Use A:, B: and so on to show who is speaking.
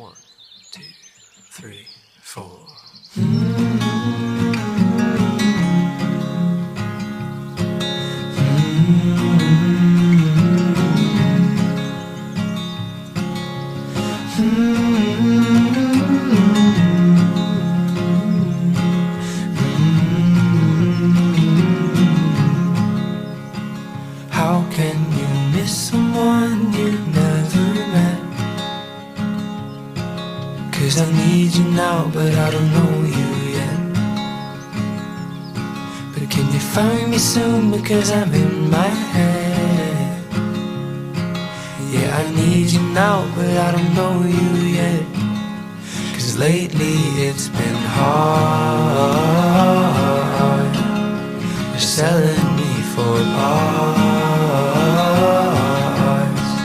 A: 1, 2, 3, 4.
B: How can you miss someone you never met? 'Cause I need you now, but I don't know you yet. But can you find me soon, because I'm in my head. Yeah, I need you now, but I don't know you yet. 'Cause lately it's been hard. You're selling me for a part.